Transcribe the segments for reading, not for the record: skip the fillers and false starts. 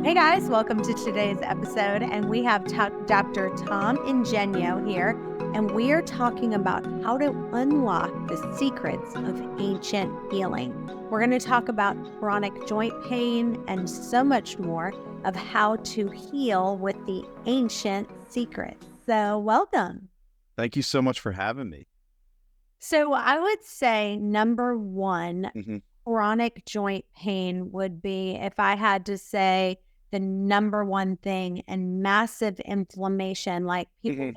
Hey guys, welcome to today's episode. And we have Dr. Tom Ingegno here, and we are talking about how to unlock the secrets of ancient healing. We're going to talk about chronic joint pain and so much more of how to heal with the ancient secrets. So welcome. Thank you so much for having me. So I would say number one, chronic joint pain would be, if I had to say the number one thing, and massive inflammation. Like people,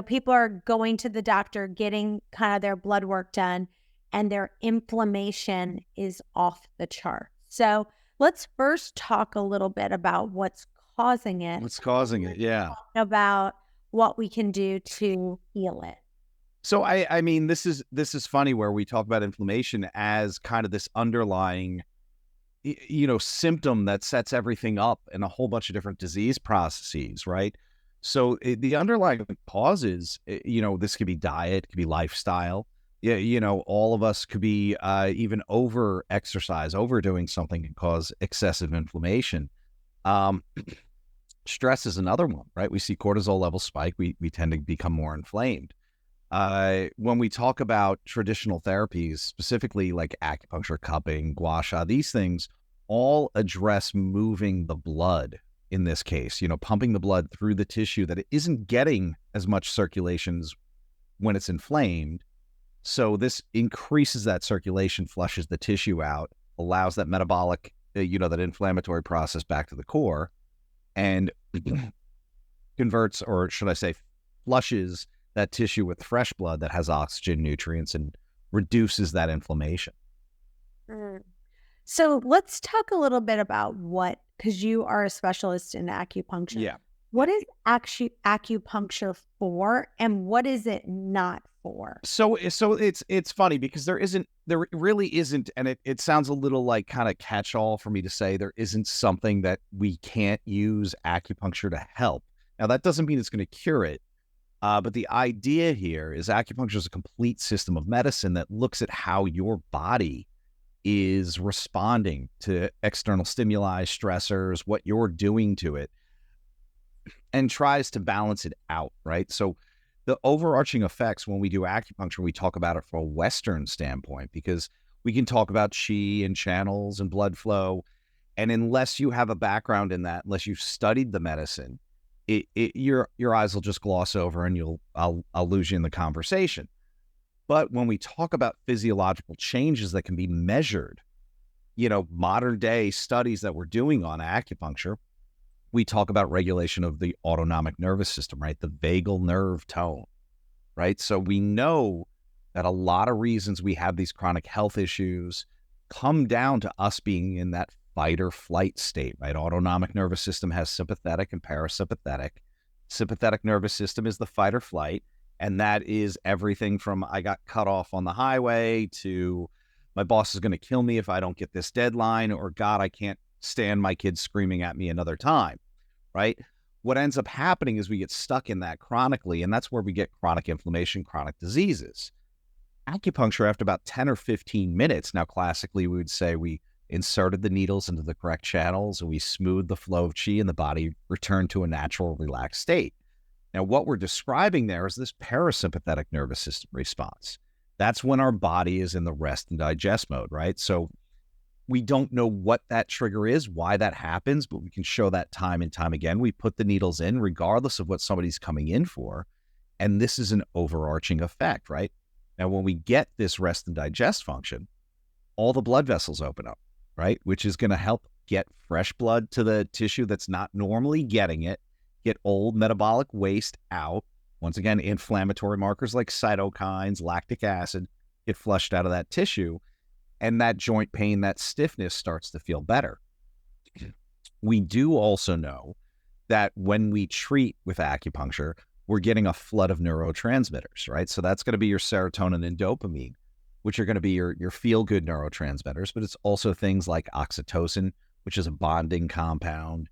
people are going to the doctor, getting kind of their blood work done, and their inflammation is off the chart. So let's first talk a little bit about what's causing it. Yeah. About what we can do to heal it. So I mean, this is funny where we talk about inflammation as kind of this underlying, symptom that sets everything up in a whole bunch of different disease processes, right? So the underlying causes, this could be diet, could be lifestyle. Yeah, all of us could be even over exercise, overdoing something can cause excessive inflammation. Stress is another one, right? We see cortisol levels spike. We tend to become more inflamed. When we talk about traditional therapies, specifically like acupuncture, cupping, gua sha, these things all address moving the blood in this case, pumping the blood through the tissue that it isn't getting as much circulations when it's inflamed. So this increases that circulation, flushes the tissue out, allows that metabolic, that inflammatory process back to the core, and converts, or should I say, flushes that tissue with fresh blood that has oxygen, nutrients, and reduces that inflammation. So let's talk a little bit about because you are a specialist in acupuncture. Yeah. What is acupuncture for, and what is it not for? So it's funny because there really isn't, and it sounds a little like kind of catch-all for me to say there isn't something that we can't use acupuncture to help. Now, that doesn't mean it's going to cure it. But the idea here is acupuncture is a complete system of medicine that looks at how your body is responding to external stimuli, stressors, what you're doing to it, and tries to balance it out, right? So the overarching effects when we do acupuncture, we talk about it from a Western standpoint, because we can talk about chi and channels and blood flow. And unless you have a background in that, unless you've studied the medicine, your eyes will just gloss over, and I'll lose you in the conversation. But when we talk about physiological changes that can be measured, modern day studies that we're doing on acupuncture, we talk about regulation of the autonomic nervous system, right? The vagal nerve tone, right? So we know that a lot of reasons we have these chronic health issues come down to us being in that fight or flight state, right? Autonomic nervous system has sympathetic and parasympathetic. Sympathetic nervous system is the fight or flight. And that is everything from I got cut off on the highway to my boss is going to kill me if I don't get this deadline, or God, I can't stand my kids screaming at me another time, right? What ends up happening is we get stuck in that chronically, and that's where we get chronic inflammation, chronic diseases. Acupuncture, after about 10 or 15 minutes, now classically we would say we inserted the needles into the correct channels and we smoothed the flow of chi, and the body returned to a natural, relaxed state. Now, what we're describing there is this parasympathetic nervous system response. That's when our body is in the rest and digest mode, right? So we don't know what that trigger is, why that happens, but we can show that time and time again. We put the needles in regardless of what somebody's coming in for. And this is an overarching effect, right? Now, when we get this rest and digest function, all the blood vessels open up, right? Which is going to help get fresh blood to the tissue that's not normally getting it, get old metabolic waste out. Once again, inflammatory markers like cytokines, lactic acid get flushed out of that tissue, and that joint pain, that stiffness starts to feel better. We do also know that when we treat with acupuncture, we're getting a flood of neurotransmitters, right? So that's going to be your serotonin and dopamine, which are going to be your feel-good neurotransmitters, but it's also things like oxytocin, which is a bonding compound,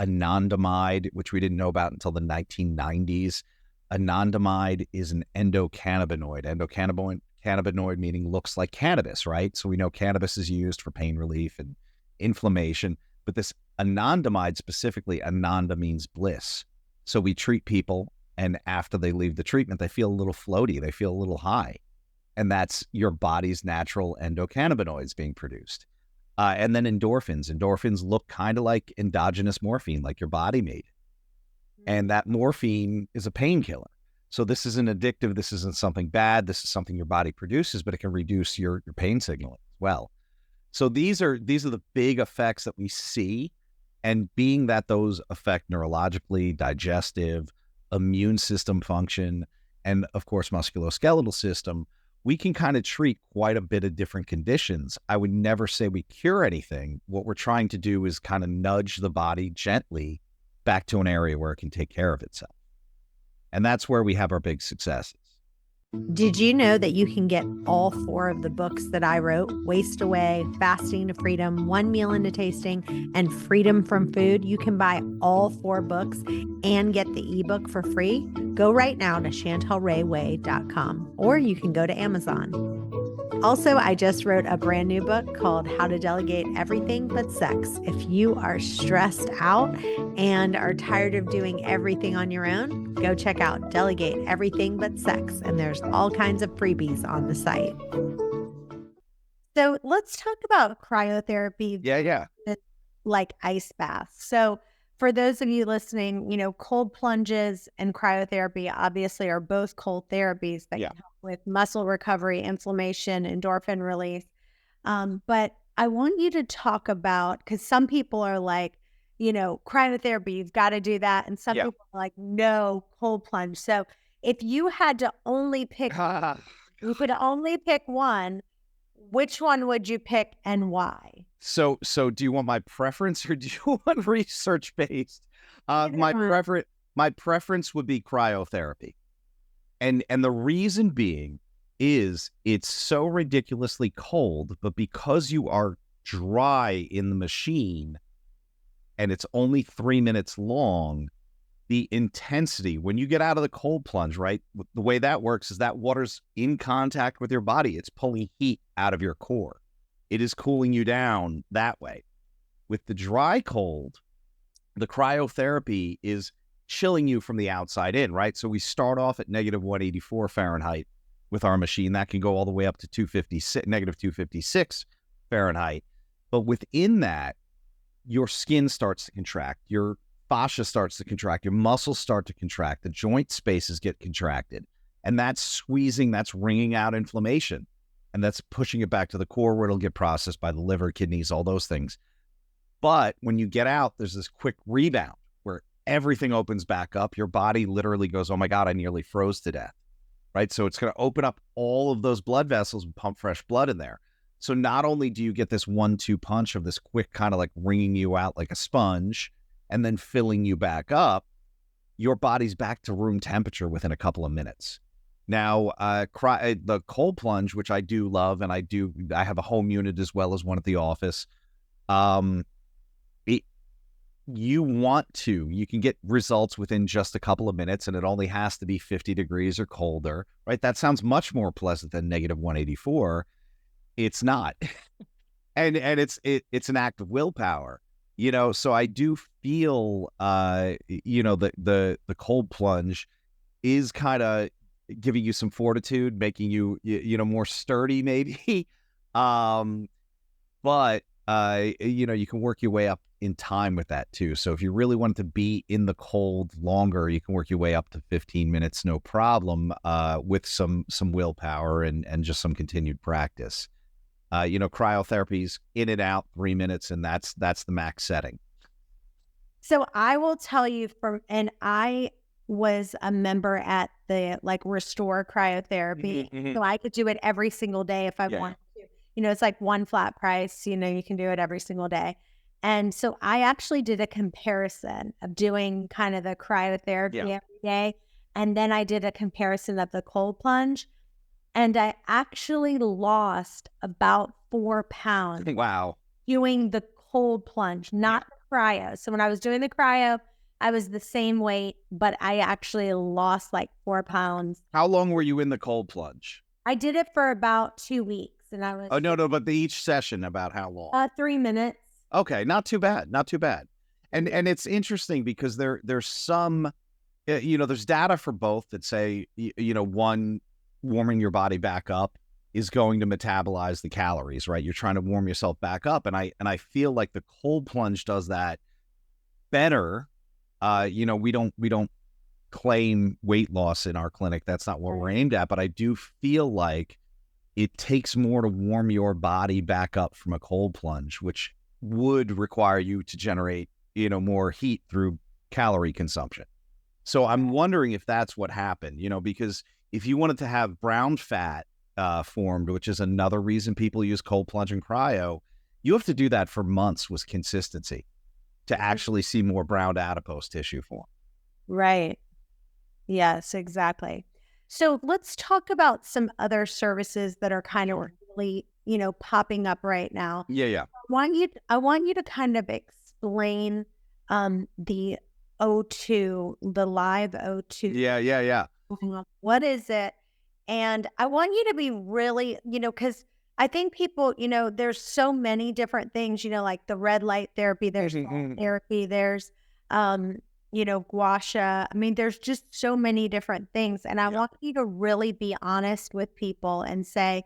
anandamide, which we didn't know about until the 1990s. Anandamide is an endocannabinoid. Endocannabinoid meaning looks like cannabis, right? So we know cannabis is used for pain relief and inflammation, But this anandamide specifically, ananda means bliss. So we treat people, and after they leave the treatment, they feel a little floaty, they feel a little high. And that's your body's natural endocannabinoids being produced. And then endorphins. Endorphins look kind of like endogenous morphine, like your body made. And that morphine is a painkiller. So this isn't addictive. This isn't something bad. This is something your body produces, but it can reduce your pain signaling as well. So these are the big effects that we see. And being that those affect neurologically, digestive, immune system function, and of course, musculoskeletal system, we can kind of treat quite a bit of different conditions. I would never say we cure anything. What we're trying to do is kind of nudge the body gently back to an area where it can take care of itself. And that's where we have our big successes. Did you know that you can get all 4 of the books that I wrote, Waste Away, Fasting to Freedom, One Meal into Tasting, and Freedom from Food? You can buy all 4 books and get the ebook for free. Go right now to chantelrayway.com, or you can go to Amazon. Also, I just wrote a brand new book called How to Delegate Everything But Sex. If you are stressed out and are tired of doing everything on your own, go check out Delegate Everything But Sex, and there's all kinds of freebies on the site. So let's talk about cryotherapy. Yeah. Like ice baths. So for those of you listening, cold plunges and cryotherapy obviously are both cold therapies that can help with muscle recovery, inflammation, endorphin release. But I want you to talk about, because some people are like, cryotherapy, you've got to do that. And some people are like, no, cold plunge. So if you had to only pick, you could only pick one, which one would you pick and why? So do you want my preference or do you want research based? My preference would be cryotherapy. And the reason being is it's so ridiculously cold, but because you are dry in the machine and it's only 3 minutes long, the intensity, when you get out of the cold plunge, right? The way that works is that water's in contact with your body. It's pulling heat out of your core. It is cooling you down that way. With the dry cold, the cryotherapy is chilling you from the outside in, right? So we start off at negative 184 Fahrenheit with our machine. That can go all the way up to negative 256 Fahrenheit. But within that, your skin starts to contract, your fascia starts to contract, your muscles start to contract, the joint spaces get contracted, and that's squeezing, that's wringing out inflammation, and that's pushing it back to the core where it'll get processed by the liver, kidneys, all those things. But when you get out, there's this quick rebound where everything opens back up. Your body literally goes, oh my God, I nearly froze to death, right? So it's going to open up all of those blood vessels and pump fresh blood in there. So not only do you get this 1-2 punch of this quick kind of like wringing you out like a sponge and then filling you back up, your body's back to room temperature within a couple of minutes. Now, the cold plunge, which I do love, and I have a home unit as well as one at the office. You can get results within just a couple of minutes, and it only has to be 50 degrees or colder, right? That sounds much more pleasant than negative 184. It's not. and it's an act of willpower, so I do feel, the cold plunge is kind of giving you some fortitude, making you, more sturdy maybe. But you can work your way up in time with that too. So if you really want to be in the cold longer, you can work your way up to 15 minutes, no problem, with some willpower and just some continued practice. Cryotherapy's in and out 3 minutes, and that's the max setting. So I will tell you and I was a member at the Restore Cryotherapy. Mm-hmm. So I could do it every single day if I wanted to. It's like one flat price, you can do it every single day. And so I actually did a comparison of doing kind of the cryotherapy every day. And then I did a comparison of the cold plunge. And I actually lost about 4 pounds. Wow. Doing the cold plunge, not the cryo. So when I was doing the cryo, I was the same weight, but I actually lost like 4 pounds. How long were you in the cold plunge? I did it for about 2 weeks. And I was... Oh, no, but each session, about how long? 3 minutes. Okay, not too bad, not too bad. And it's interesting because there's some, there's data for both that say, one, warming your body back up is going to metabolize the calories, right? You're trying to warm yourself back up, and I feel like the cold plunge does that better. We don't claim weight loss in our clinic. That's not what we're aimed at, but I do feel like it takes more to warm your body back up from a cold plunge, which would require you to generate, more heat through calorie consumption. So I'm wondering if that's what happened, because if you wanted to have brown fat formed, which is another reason people use cold plunge and cryo, you have to do that for months with consistency to actually see more brown adipose tissue form. Right. Yes, exactly. So let's talk about some other services that are kind of really, popping up right now. Yeah. I want you to kind of explain the O2, the live O2. Yeah. What is it? And I want you to be really, because I think people, there's so many different things, like the red light therapy, there's therapy, there's gua sha. I mean, there's just so many different things. And I want you to really be honest with people and say,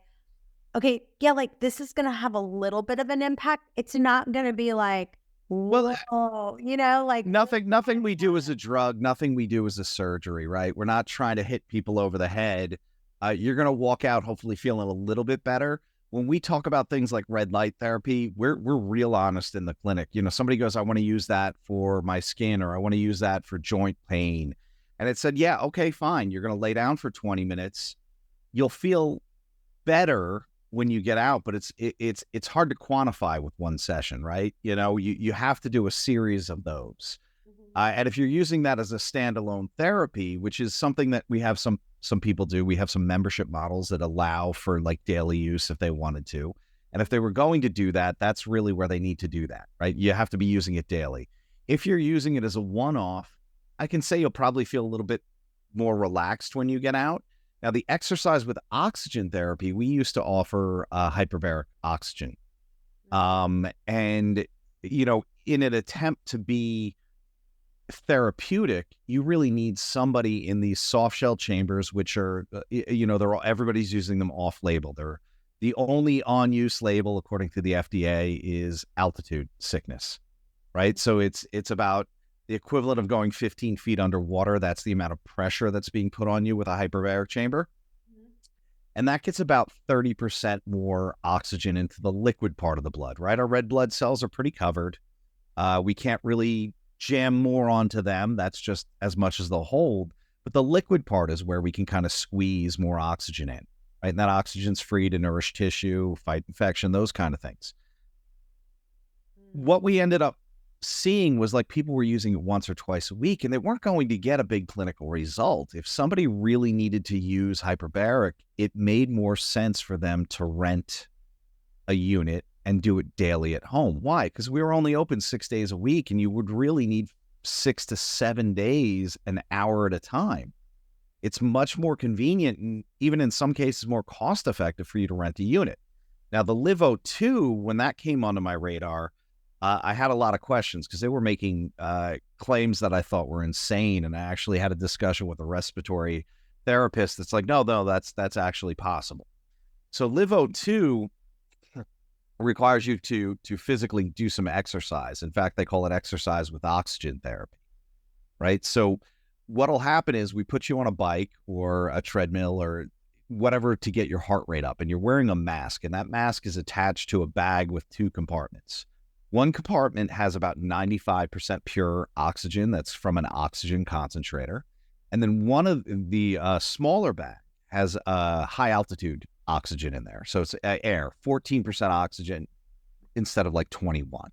okay, yeah, like this is going to have a little bit of an impact. It's not going to be like, Well, whoa, like nothing we do is a drug. Nothing we do is a surgery, right? We're not trying to hit people over the head. You're going to walk out hopefully feeling a little bit better. When we talk about things like red light therapy, we're real honest in the clinic. Somebody goes, I want to use that for my skin, or I want to use that for joint pain. And it said, yeah, okay, fine. You're going to lay down for 20 minutes. You'll feel better when you get out, but it's hard to quantify with one session, right? You have to do a series of those. And if you're using that as a standalone therapy, which is something that we have some people do, we have some membership models that allow for like daily use if they wanted to. And if they were going to do that, that's really where they need to do that, right? You have to be using it daily. If you're using it as a one-off, I can say you'll probably feel a little bit more relaxed when you get out. Now, the exercise with oxygen therapy, we used to offer hyperbaric oxygen. And, in an attempt to be therapeutic, you really need somebody in these soft shell chambers, which are, everybody's using them off label. They're the only on use label, according to the FDA, is altitude sickness, right? So it's about the equivalent of going 15 feet underwater. That's the amount of pressure that's being put on you with a hyperbaric chamber. And that gets about 30% more oxygen into the liquid part of the blood, right? Our red blood cells are pretty covered. We can't really jam more onto them. That's just as much as they'll hold. But the liquid part is where we can kind of squeeze more oxygen in, right? And that oxygen's free to nourish tissue, fight infection, those kind of things. What we ended up seeing was like people were using it once or twice a week, and they weren't going to get a big clinical result. If somebody really needed to use hyperbaric, it made more sense for them to rent a unit and do it daily at home. Why? Because we were only open 6 days a week, and you would really need 6 to 7 days, an hour at a time. It's much more convenient and even in some cases more cost effective for you to rent a unit. Now, the LiveO2, when that came onto my radar, I had a lot of questions because they were making claims that I thought were insane. And I actually had a discussion with a respiratory therapist that's like, no, that's actually possible. So LiveO2 requires you to physically do some exercise. In fact, they call it exercise with oxygen therapy, right? So what'll happen is we put you on a bike or a treadmill or whatever to get your heart rate up, and you're wearing a mask, and that mask is attached to a bag with 2 compartments. One compartment has about 95% pure oxygen that's from an oxygen concentrator. And then one of the smaller bag has high altitude oxygen in there. So it's air, 14% oxygen instead of like 21.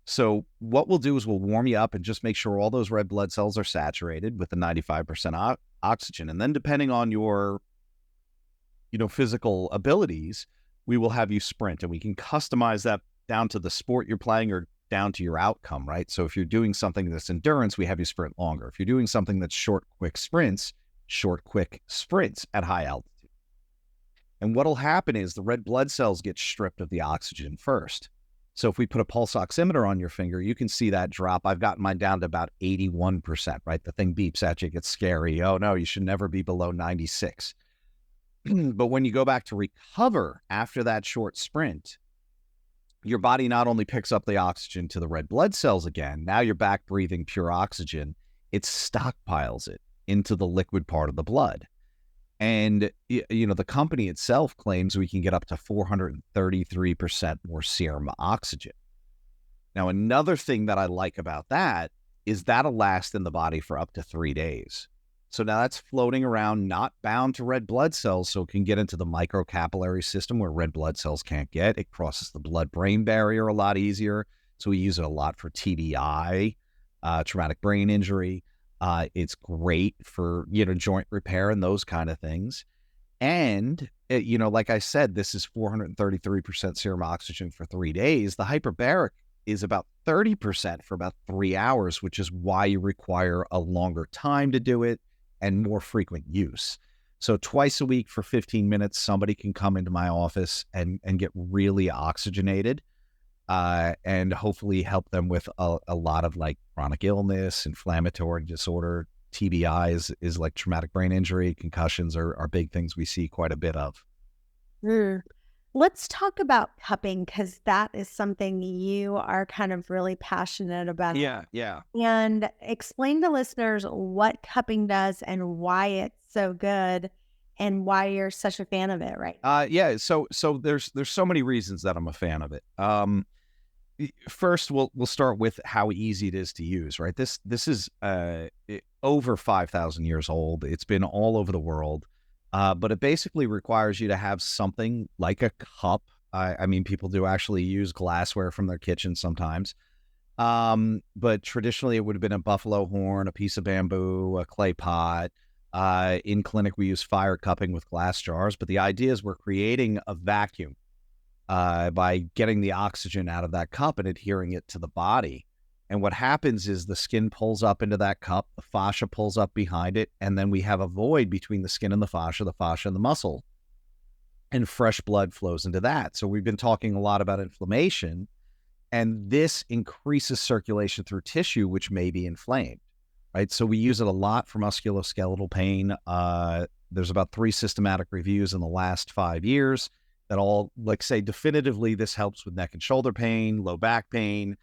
So what we'll do is we'll warm you up and just make sure all those red blood cells are saturated with the 95% oxygen. And then depending on your, physical abilities, we will have you sprint, and we can customize that down to the sport you're playing or down to your outcome, right? So if you're doing something that's endurance, we have you sprint longer. If you're doing something that's short, quick sprints at high altitude. And what'll happen is the red blood cells get stripped of the oxygen first. So if we put a pulse oximeter on your finger, you can see that drop. I've gotten mine down to about 81%, right? The thing beeps at you, gets scary. Oh no, you should never be below 96. But when you go back to recover after that short sprint, your body not only picks up the oxygen to the red blood cells again, now you're back breathing pure oxygen, it stockpiles it into the liquid part of the blood. And, the company itself claims we can get up to 433% more serum oxygen. Now, another thing that I like about that is that'll last in the body for up to 3 days. So now that's floating around, not bound to red blood cells, so it can get into the microcapillary system where red blood cells can't get. It crosses the blood-brain barrier a lot easier. So we use it a lot for TBI, traumatic brain injury. It's great for, joint repair and those kind of things. And, like I said, this is 433% serum oxygen for 3 days. The hyperbaric is about 30% for about 3 hours, which is why you require a longer time to do it and more frequent use. So twice a week for 15 minutes, somebody can come into my office and get really oxygenated. And hopefully help them with a lot of like chronic illness, inflammatory disorder. TBI is like traumatic brain injury. Concussions are big things we see quite a bit of. Let's talk about cupping, because that is something you are kind of really passionate about. Yeah. And explain to listeners what cupping does and why it's so good and why you're such a fan of it, right? So there's so many reasons that I'm a fan of it. First, we'll start with how easy it is to use, right? This is over 5,000 years old. It's been all over the world, but it basically requires you to have something like a cup. I mean, people do actually use glassware from their kitchen sometimes, but traditionally it would have been a buffalo horn, a piece of bamboo, a clay pot. In clinic, we use fire cupping with glass jars, but the idea is we're creating a vacuum by getting the oxygen out of that cup and adhering it to the body. And what happens is the skin pulls up into that cup, the fascia pulls up behind it, and then we have a void between the skin and the fascia and the muscle. And fresh blood flows into that. So we've been talking a lot about inflammation, and this increases circulation through tissue, which may be inflamed, right? So we use it a lot for musculoskeletal pain. There's about 3 systematic reviews in the last 5 years that all say definitively this helps with neck and shoulder pain, low back pain.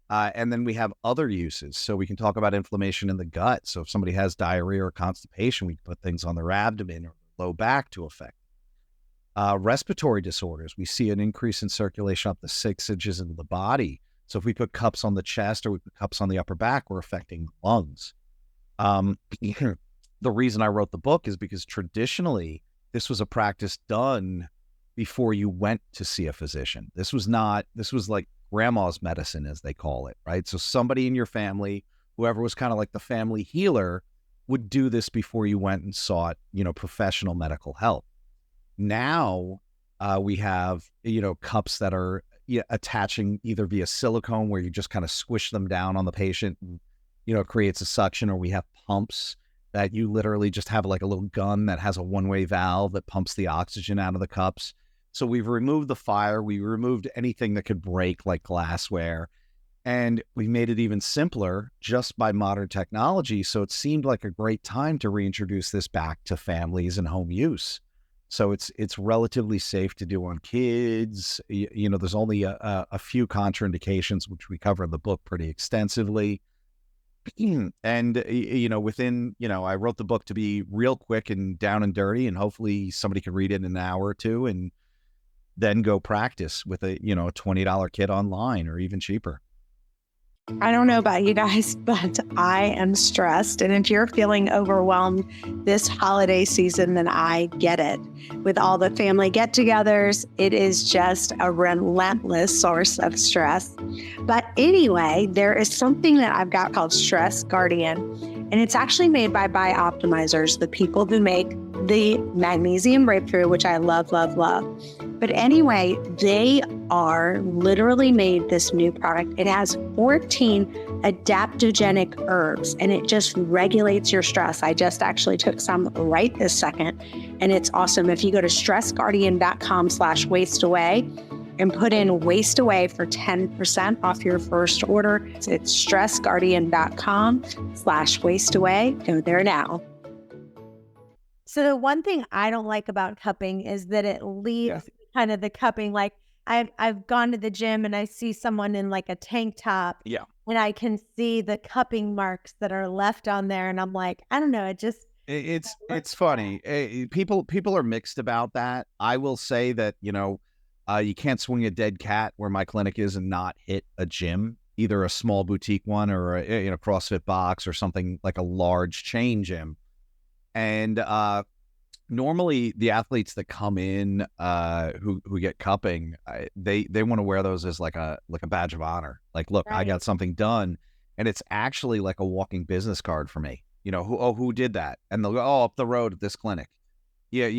And then we have other uses. So we can talk about inflammation in the gut. So if somebody has diarrhea or constipation, we can put things on their abdomen or low back to affect. Respiratory disorders, we see an increase in circulation up to 6 inches into the body. So if we put cups on the chest or we put cups on the upper back, we're affecting lungs. The reason I wrote the book is because traditionally this was a practice done before you went to see a physician. This was like grandma's medicine, as they call it, right? So somebody in your family, whoever was kind of like the family healer, would do this before you went and sought, professional medical help. Now we have, cups that are attaching either via silicone, where you just kind of squish them down on the patient and, it creates a suction, or we have pumps that you literally just have like a little gun that has a one-way valve that pumps the oxygen out of the cups. So we've removed the fire, we removed anything that could break like glassware, and we made it even simpler just by modern technology. So it seemed like a great time to reintroduce this back to families and home use. So it's relatively safe to do on kids. There's only a few contraindications, which we cover in the book pretty extensively. And, I wrote the book to be real quick and down and dirty, and hopefully somebody could read it in an hour or two and then go practice with a $20 kit online or even cheaper. I don't know about you guys, but I am stressed. And if you're feeling overwhelmed this holiday season, then I get it. With all the family get-togethers, it is just a relentless source of stress. But anyway, there is something that I've got called Stress Guardian, and it's actually made by Bioptimizers, the people who make the magnesium breakthrough, which I love, love, love. But anyway, they are literally made this new product. It has 14 adaptogenic herbs, and it just regulates your stress. I just actually took some right this second, and it's awesome. If you go to stressguardian.com/wasteaway, and put in Waste Away for 10% off your first order. It's stressguardian.com/wasteaway. Go there now. So the one thing I don't like about cupping is that it leaves kind of the cupping. Like I've gone to the gym and I see someone in like a tank top. Yeah. And I can see the cupping marks that are left on there. And I'm like, I don't know. It's funny. People are mixed about that. I will say that, you can't swing a dead cat where my clinic is and not hit a gym, either a small boutique one or a CrossFit box or something like a large chain gym. And normally the athletes that come in who get cupping, they want to wear those as like a badge of honor. Like, look, I got something done, and it's actually like a walking business card for me. Who did that? And they'll go, up the road at this clinic. Yeah,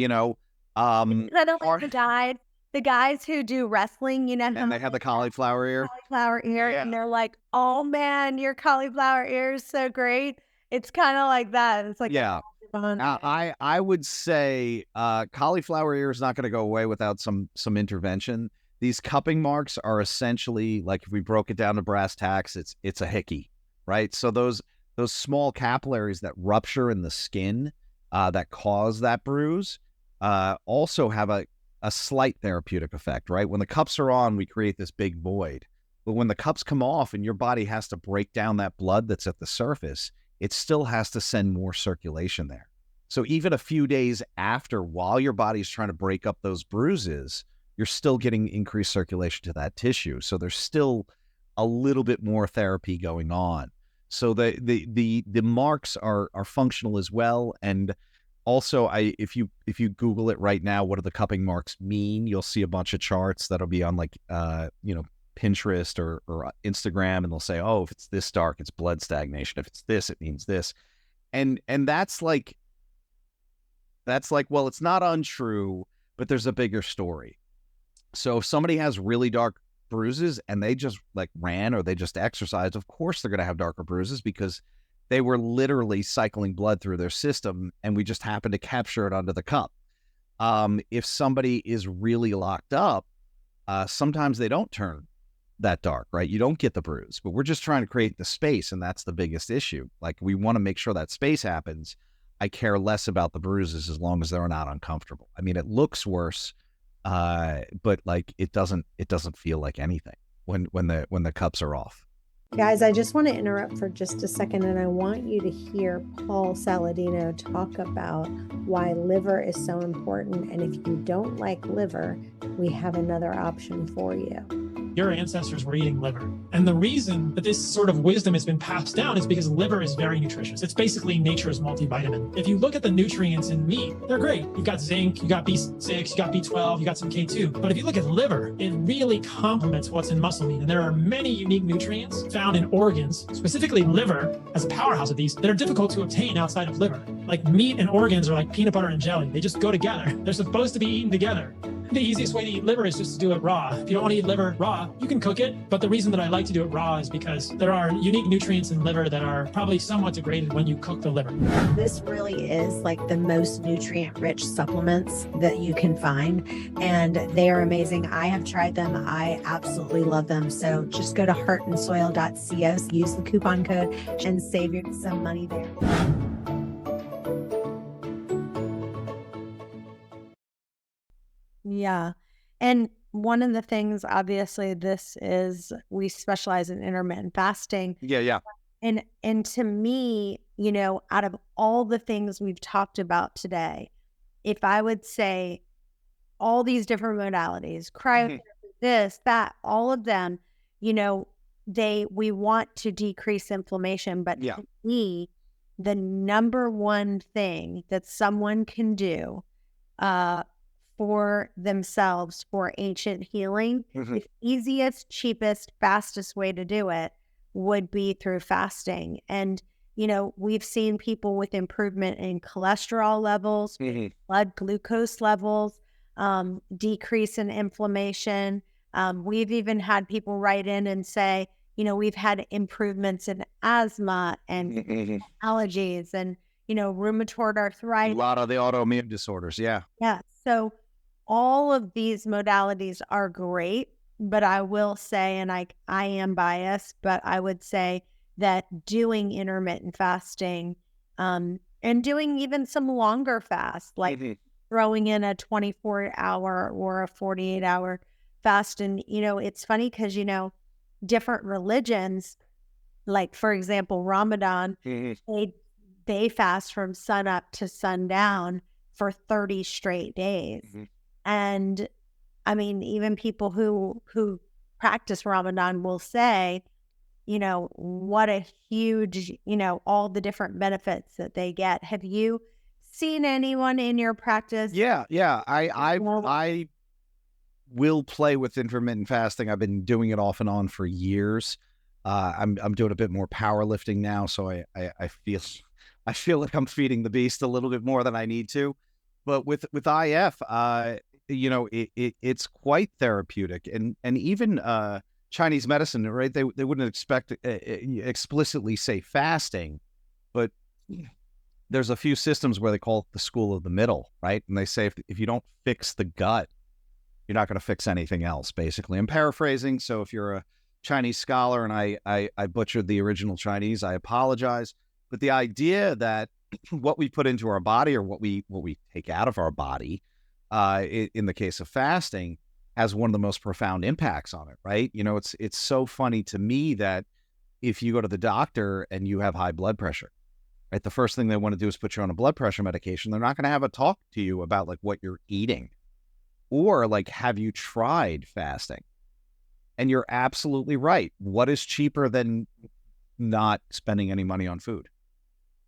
I don't like the guys who do wrestling, and they have the cauliflower ear. Yeah. And they're like, oh man, your cauliflower ear is so great. It's kind of like that. It's like, yeah. I would say cauliflower ear is not going to go away without some intervention. These cupping marks are essentially, like, if we broke it down to brass tacks, it's a hickey, right? So those small capillaries that rupture in the skin that cause that bruise also have a slight therapeutic effect, right? When the cups are on, we create this big void. But when the cups come off and your body has to break down that blood that's at the surface, it still has to send more circulation there. So even a few days after, while your body's trying to break up those bruises, you're still getting increased circulation to that tissue. So there's still a little bit more therapy going on. So the marks are functional as well. And also, if you Google it right now, what do the cupping marks mean? You'll see a bunch of charts that'll be on like Pinterest or Instagram, and they'll say, oh, if it's this dark, it's blood stagnation. If it's this, it means this. And that's like, well, it's not untrue, but there's a bigger story. So if somebody has really dark bruises and they just like ran or they just exercised, of course they're going to have darker bruises because they were literally cycling blood through their system, and we just happened to capture it under the cup. If somebody is really locked up, sometimes they don't turn that dark, right? You don't get the bruise, but we're just trying to create the space, and that's the biggest issue. Like, we want to make sure that space happens. I care less about the bruises as long as they're not uncomfortable. I mean, it looks worse, but like it doesn't feel like anything when the cups are off. Guys, I just want to interrupt for just a second, and I want you to hear Paul Saladino talk about why liver is so important. And if you don't like liver, we have another option for you. Your ancestors were eating liver. And the reason that this sort of wisdom has been passed down is because liver is very nutritious. It's basically nature's multivitamin. If you look at the nutrients in meat, they're great. You've got zinc, you got B6, you got B12, you got some K2. But if you look at liver, it really complements what's in muscle meat. And there are many unique nutrients found in organs, specifically liver as a powerhouse of these, that are difficult to obtain outside of liver. Like meat and organs are like peanut butter and jelly. They just go together. They're supposed to be eaten together. The easiest way to eat liver is just to do it raw. If you don't want to eat liver raw, you can cook it. But the reason that I like to do it raw is because there are unique nutrients in liver that are probably somewhat degraded when you cook the liver. This really is like the most nutrient-rich supplements that you can find, and they are amazing. I have tried them. I absolutely love them. So just go to heartandsoil.co, use the coupon code, and save you some money there. Yeah. And one of the things, obviously, we specialize in intermittent fasting. Yeah. And to me, out of all the things we've talked about today, if I would say all these different modalities, cryotherapy, this, that, all of them, we want to decrease inflammation, but to me, the number one thing that someone can do, for themselves for ancient healing, the easiest, cheapest, fastest way to do it would be through fasting. And, we've seen people with improvement in cholesterol levels, blood glucose levels, decrease in inflammation. We've even had people write in and say, we've had improvements in asthma and allergies and, rheumatoid arthritis. A lot of the autoimmune disorders. Yeah. Yeah. So all of these modalities are great, but I will say, and I am biased, but I would say that doing intermittent fasting, and doing even some longer fasts, like throwing in a 24-hour or a 48-hour fast. And, it's funny because, different religions, like, for example, Ramadan, they fast from sun up to sundown for 30 straight days. And I mean, even people who practice Ramadan will say, what a huge, all the different benefits that they get. Have you seen anyone in your practice? Yeah. I will play with intermittent fasting. I've been doing it off and on for years. I'm doing a bit more powerlifting now, so I feel like I'm feeding the beast a little bit more than I need to. But with IF, it's quite therapeutic, and even Chinese medicine, right? They wouldn't explicitly say fasting, but there's a few systems where they call it the school of the middle, right? And they say if you don't fix the gut, you're not going to fix anything else, basically. I'm paraphrasing, so if you're a Chinese scholar and I butchered the original Chinese, I apologize. But the idea that what we put into our body or what we take out of our body, in the case of fasting, has one of the most profound impacts on it, right? It's so funny to me that if you go to the doctor and you have high blood pressure, right, the first thing they want to do is put you on a blood pressure medication. They're not going to have a talk to you about like what you're eating or like, have you tried fasting? And you're absolutely right. What is cheaper than not spending any money on food?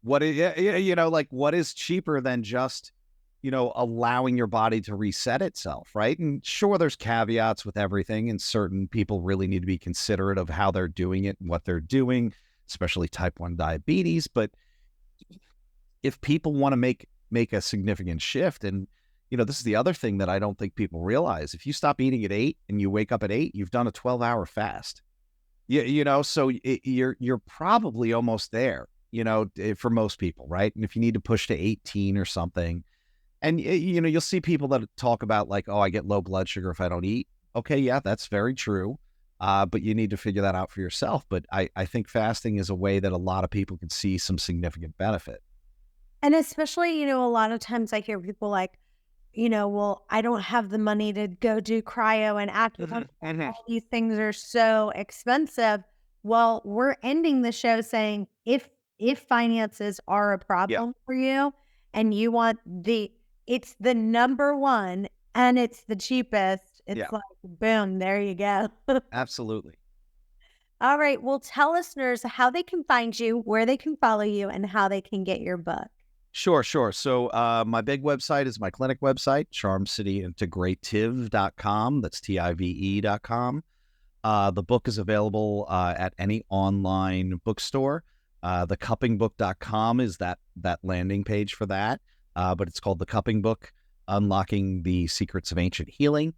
What is cheaper than just, allowing your body to reset itself, right? And sure, there's caveats with everything, and certain people really need to be considerate of how they're doing it and what they're doing, especially type 1 diabetes. But if people want to make a significant shift, and this is the other thing that I don't think people realize. If you stop eating at 8 and you wake up at 8, you've done a 12-hour fast. So you're probably almost there, for most people, right? And if you need to push to 18 or something, and you'll see people that talk about like, oh, I get low blood sugar if I don't eat. Okay, yeah, that's very true. But you need to figure that out for yourself. But I think fasting is a way that a lot of people can see some significant benefit. And especially, a lot of times I hear people like, well, I don't have the money to go do cryo and acupuncture. All these things are so expensive. Well, we're ending the show saying if finances are a problem for you and you want it's the number one and it's the cheapest, it's like, boom, there you go. Absolutely. All right. Well, tell listeners how they can find you, where they can follow you, and how they can get your book. Sure. So my big website is my clinic website, charmcityintegrative.com. That's TIVE.com. The book is available at any online bookstore. Thecuppingbook.com is that landing page for that. But it's called The Cupping Book, Unlocking the Secrets of Ancient Healing.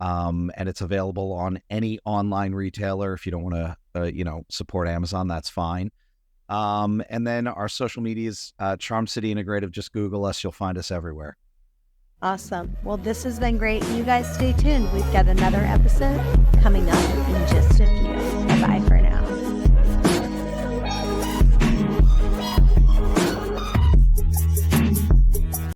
And it's available on any online retailer. If you don't want to, support Amazon, that's fine. And then our social media is Charm City Integrative. Just Google us. You'll find us everywhere. Awesome. Well, this has been great. You guys stay tuned. We've got another episode coming up in just a few. Bye-bye for now.